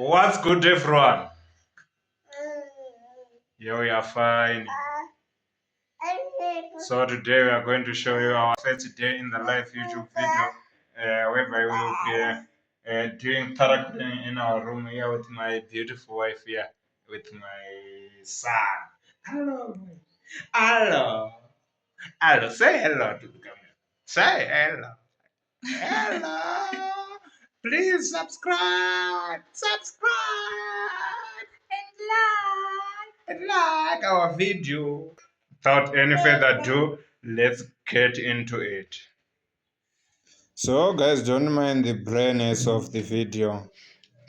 What's good, everyone? Yeah, we are fine. So today we are going to show you our first day in the live YouTube video, whereby we will be doing charactering in our room here with my beautiful wife here, with my son. Hello, hello, hello. Say hello to the camera. Say hello, hello. Please subscribe, and like our video. Without any further ado, let's get into it. So guys, don't mind the brightness of the video.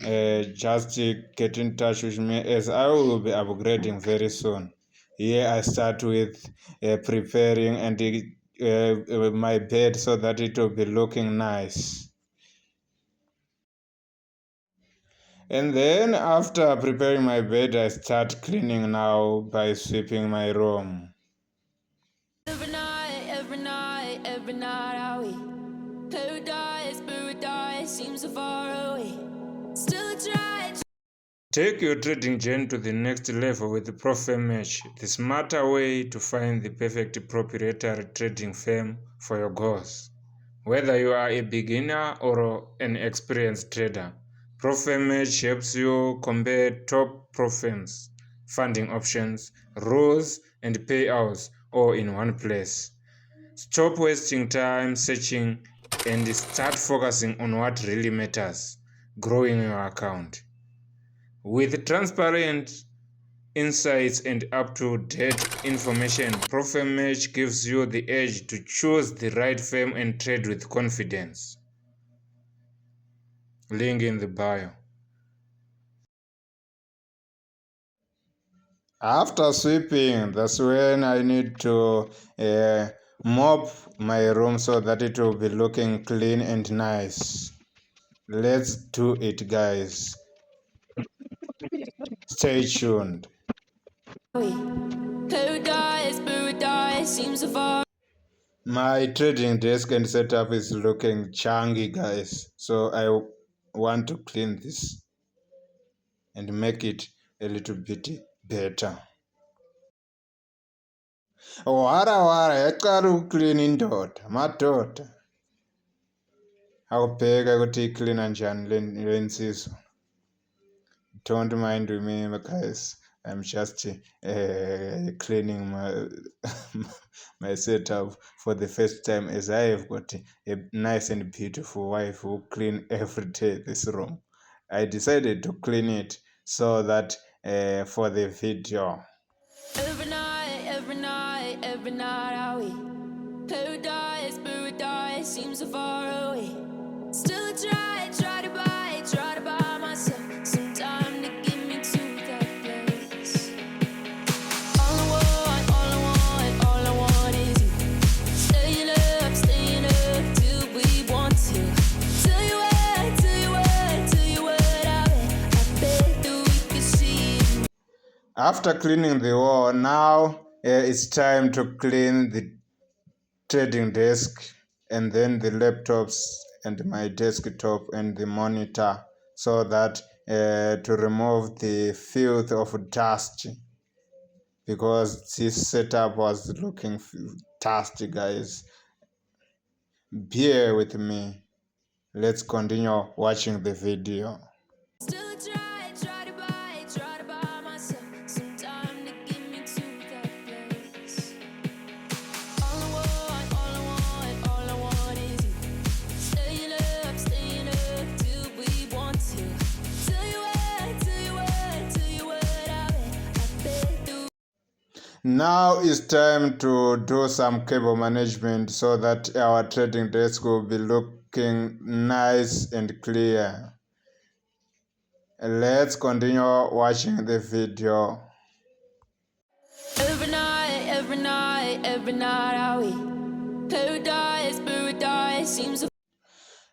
Just get in touch with me as I will be upgrading very soon. Here I start with preparing and my bed so that it will be looking nice. And then after preparing my bed, I start cleaning now by sweeping my room. Every night, are we? Paradise seems so far away. Still try. Take your trading journey to the next level with the Pro Firm Match, the smarter way to find the perfect proprietary trading firm for your goals. Whether you are a beginner or an experienced trader, Pro Firm Match helps you compare top pro firms, funding options, rules, and payouts all in one place. Stop wasting time searching and start focusing on what really matters, growing your account. With transparent insights and up-to-date information, Pro Firm Match gives you the edge to choose the right firm and trade with confidence. Link in the bio. After sweeping, that's when I need to mop my room so that it will be looking clean and nice. Let's do it, guys. Stay tuned. Paradise seems so far. My trading desk and setup is looking chunky, guys. So I want to clean this and make it a little bit better. Wara yaqala ukuclean indoda madoda awubheka ukuthi icleana njani le nsizwa. Don't mind me, guys. I'm just cleaning my setup for the first time, as I have got a nice and beautiful wife who clean every day this room. I decided to clean it so that for the video. Every night, are we? Paradise seems so far away. Still try to buy myself some time to get me to that place. All I want is you. Staying up till we want to. Tell you what, I bet that we can see. After cleaning the wall, now it's time to clean the trading desk and then the laptops and my desktop and the monitor, so that to remove the filth of dust, because this setup was looking dusty, guys. Bear with me. Let's continue watching the video. Still try to buy myself some time to get me to that place. All I want is you. Staying up till we want to. Tell you what, I bet that. Now it's time to do some cable management so that our trading desk will be looking nice and clear. Let's continue watching the video. Every night, are we? Paradise seems so.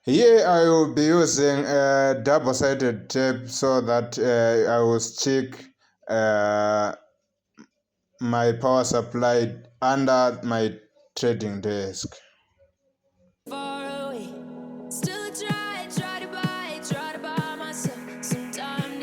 Here I will be using a double-sided tape so that I will stick my power supply under my trading desk. Far away. Still try to buy myself some time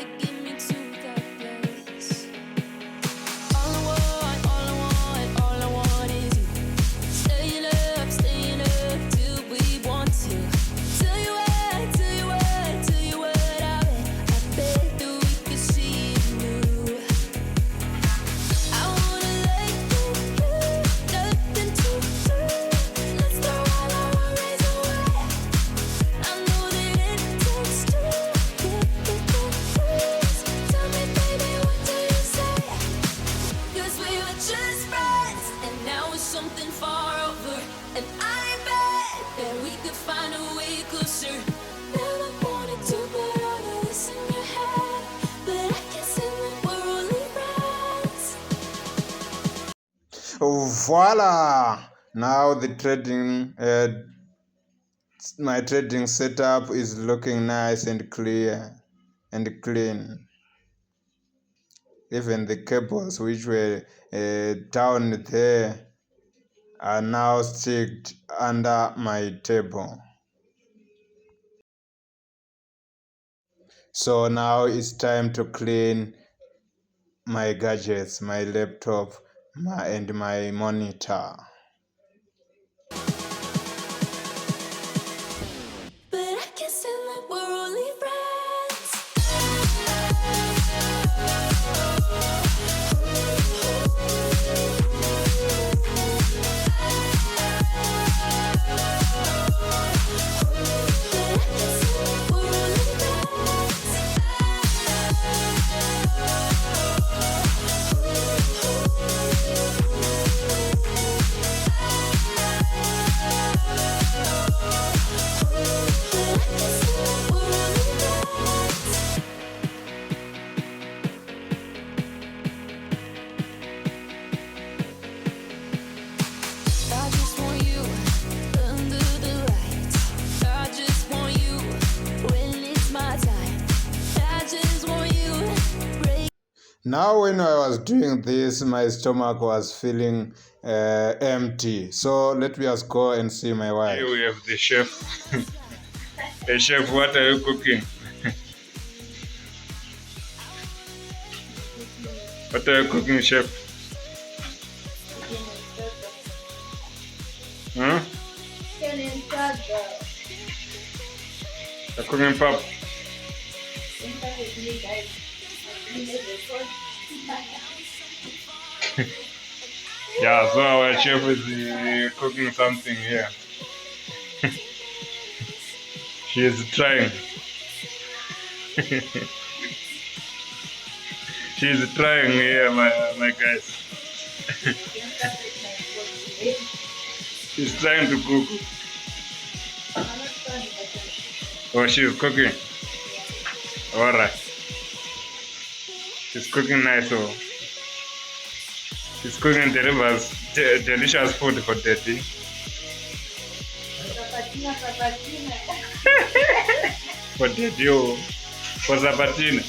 Voila! Now the trading, my trading setup is looking nice and clear and clean. Even the cables which were down there are now sticked under my table. So now it's time to clean my gadgets, my laptop, and my monitor. But I can't stand that we're only friends. I just want you under the lights. I just want you when it's my time. I just want you break. Now when I was doing this, my stomach was feeling empty. So let me just go and see my wife. Here we have the chef. Hey chef, what are you cooking? What are you cooking, chef? Huh? You're cooking pap. Yeah, so our chef is cooking something here. She is trying. She is trying here, my guys. She's trying to cook. Oh, she's cooking. Alright. She's cooking nice. So she's cooking delicious food for daddy. For daddy, oh. For Zapatina.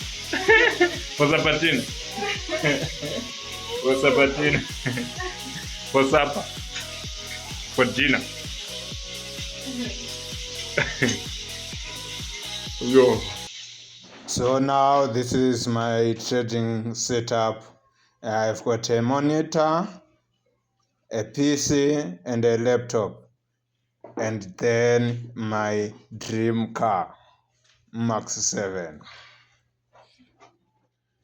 For Zapatina. For Zapatina. For supper. For dinner. Yo. So now this is my trading setup. I've got a monitor, a PC, and a laptop, and then my dream car, Max 7.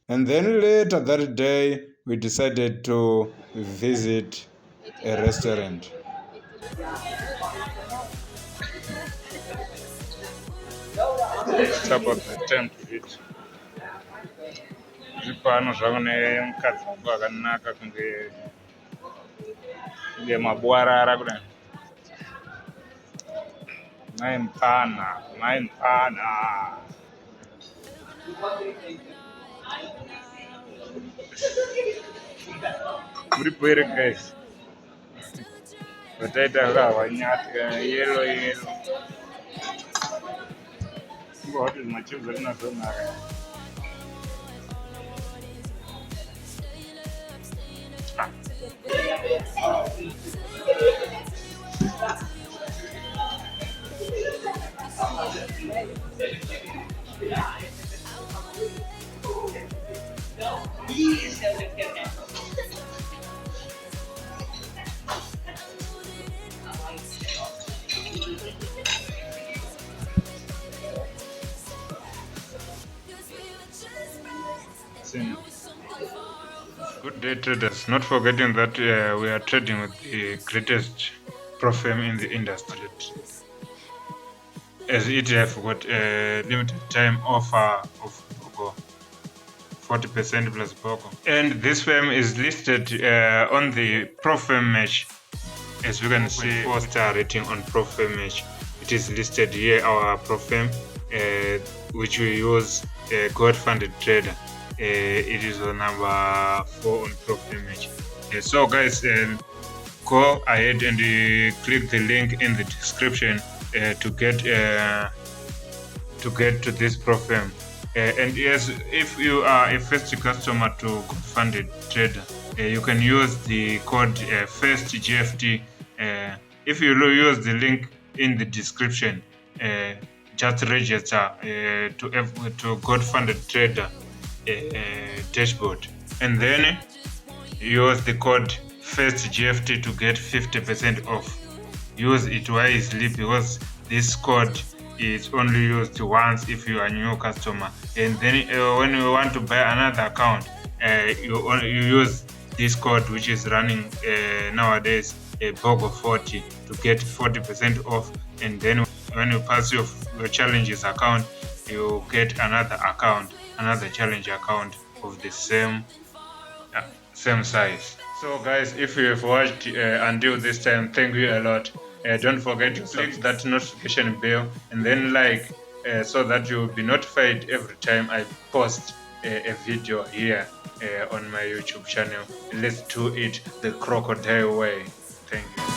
And then later that day, we decided to visit a restaurant. It's about the time to eat. Zvipano zvavo nemukadzi wangu akanaka kunge mabwarara kudai. Mai mpana. Muripo here guys. Vataita kavanyatya yellow. What is my children not so nice? Good day traders, not forgetting that we are trading with the greatest pro firm in the industry, as it have got a limited time offer of 40% plus BOGO. And this firm is listed on the pro firm match. As we can see, 4-star rating on pro firm match. It is listed here, our pro firm, which we use, God funded trader. It is on number 4 on pro firm match. So guys, go ahead and click the link in the description to get to this program. And yes, if you are a first customer to GoFunded Trader, you can use the code FIRSTGFT. If you use the link in the description, just register to GoFunded Trader dashboard, and then use the code FIRSTGFT to get 50% off. Use it wisely because this code is only used once if you are a new customer, and then when you want to buy another account, you use this code which is running nowadays, BOGO 40, to get 40% off. And then when you pass your challenges account, you get another challenge account of the same size. So guys, if you have watched until this time, thank you a lot. Don't forget to click that notification bell and then like, so that you'll be notified every time I post a video here on my YouTube channel. Let's do it the crocodile way. Thank you.